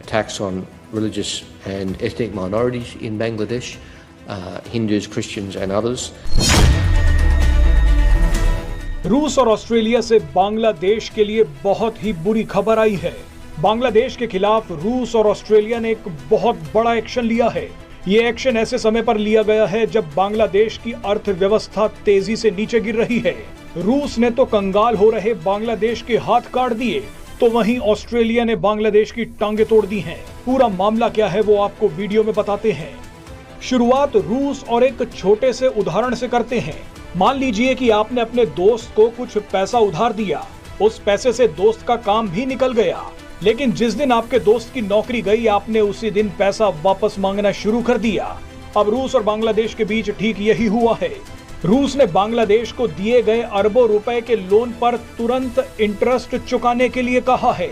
tax on religious and ethnic minorities in Bangladesh, Hindus, Christians and others. रूस और Australia से बांग्लादेश के लिए बहुत ही बुरी खबर आई है। बांग्लादेश के खिलाफ रूस और ऑस्ट्रेलिया ने एक बहुत बड़ा एक्शन लिया है। ये एक्शन ऐसे समय पर लिया गया है जब बांग्लादेश की अर्थव्यवस्था तेजी से नीचे गिर रही है। रूस ने तो कंगाल हो रहे बांग्लादेश के हाथ काट दिए, तो वहीं ऑस्ट्रेलिया ने बांग्लादेश की टांगे तोड़ दी हैं। पूरा मामला क्या है वो आपको वीडियो में बताते हैं। शुरुआत रूस और एक छोटे से उदाहरण से करते हैं। मान लीजिए कि आपने अपने दोस्त को कुछ पैसा उधार दिया, उस पैसे से दोस्त का काम भी निकल गया, लेकिन जिस दिन आपके दोस्त की नौकरी गई, आपने उसी दिन पैसा वापस मांगना शुरू कर दिया। अब रूस और बांग्लादेश के बीच ठीक यही हुआ है। रूस ने बांग्लादेश को दिए गए अरबों रुपए के लोन पर तुरंत इंटरेस्ट चुकाने के लिए कहा है।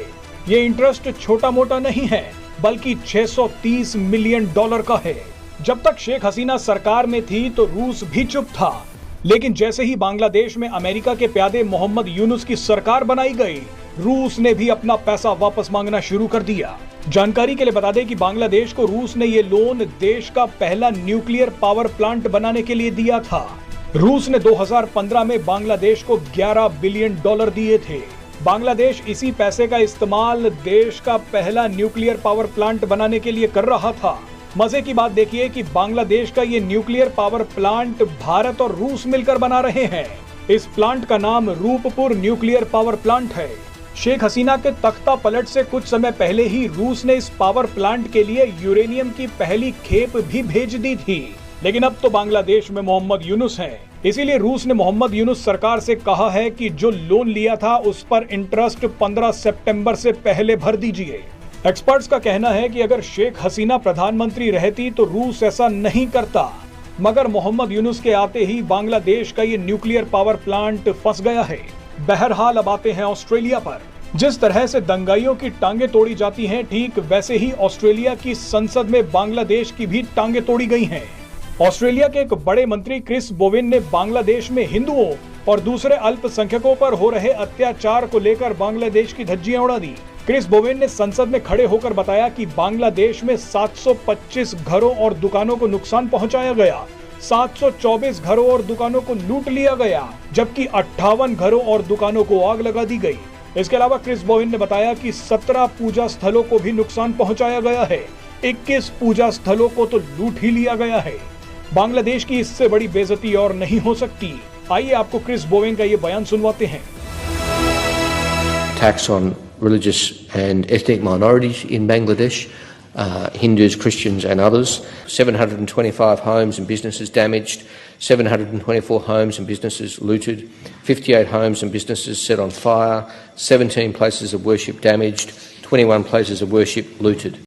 ये इंटरेस्ट छोटा मोटा नहीं है, बल्कि $630 मिलियन का है। जब तक शेख हसीना सरकार में थी तो रूस भी चुप था, लेकिन जैसे ही बांग्लादेश में अमेरिका के प्यादे मोहम्मद यूनुस की सरकार बनाई गई, रूस ने भी अपना पैसा वापस मांगना शुरू कर दिया। जानकारी के लिए बता दें कि बांग्लादेश को रूस ने ये लोन देश का पहला न्यूक्लियर पावर प्लांट बनाने के लिए दिया था। रूस ने 2015 में बांग्लादेश को $11 बिलियन दिए थे। बांग्लादेश इसी पैसे का इस्तेमाल देश का पहला न्यूक्लियर पावर प्लांट बनाने के लिए कर रहा था। मजे की बात देखिए कि बांग्लादेश का ये न्यूक्लियर पावर प्लांट भारत और रूस मिलकर बना रहे हैं। इस प्लांट का नाम रूपपुर न्यूक्लियर पावर प्लांट है। शेख हसीना के तख्ता पलट से कुछ समय पहले ही रूस ने इस पावर प्लांट के लिए यूरेनियम की पहली खेप भी भेज दी थी, लेकिन अब तो बांग्लादेश में मोहम्मद यूनुस हैं। इसीलिए रूस ने मोहम्मद यूनुस सरकार से कहा है कि जो लोन लिया था उस पर इंटरेस्ट 15 सितंबर से पहले भर दीजिए। एक्सपर्ट्स का कहना है कि अगर शेख हसीना प्रधानमंत्री रहती तो रूस ऐसा नहीं करता, मगर मोहम्मद यूनुस के आते ही बांग्लादेश का ये न्यूक्लियर पावर प्लांट फंस गया है। बहरहाल अब आते हैं ऑस्ट्रेलिया पर। जिस तरह से दंगाइयों की टांगे तोड़ी जाती हैं, ठीक वैसे ही ऑस्ट्रेलिया की संसद में बांग्लादेश की भी टांगे तोड़ी गई हैं। ऑस्ट्रेलिया के एक बड़े मंत्री क्रिस बोवेन ने बांग्लादेश में हिंदुओं और दूसरे अल्पसंख्यकों पर हो रहे अत्याचार को लेकर बांग्लादेश की धज्जियां उड़ा दी। क्रिस बोवेन ने संसद में खड़े होकर बताया कि बांग्लादेश में 725 घरों और दुकानों को नुकसान पहुंचाया गया, 724 घरों और दुकानों को लूट लिया गया, जबकि 58 घरों और दुकानों को आग लगा दी गई। इसके अलावा क्रिस बोवेन ने बताया कि 17 पूजा स्थलों को भी नुकसान पहुंचाया गया है, 21 पूजा स्थलों को तो लूट ही लिया गया है। बांग्लादेश की इससे बड़ी बेइज्जती और नहीं हो सकती। आइए आपको क्रिस बोवेन का ये बयान सुनवाते हैं। Tax on religious and ethnic minorities in Bangladesh, Hindus, Christians and others. 725 homes and businesses damaged, 724 homes and businesses looted, 58 homes and businesses set on fire, 17 places of worship damaged, 21 places of worship looted.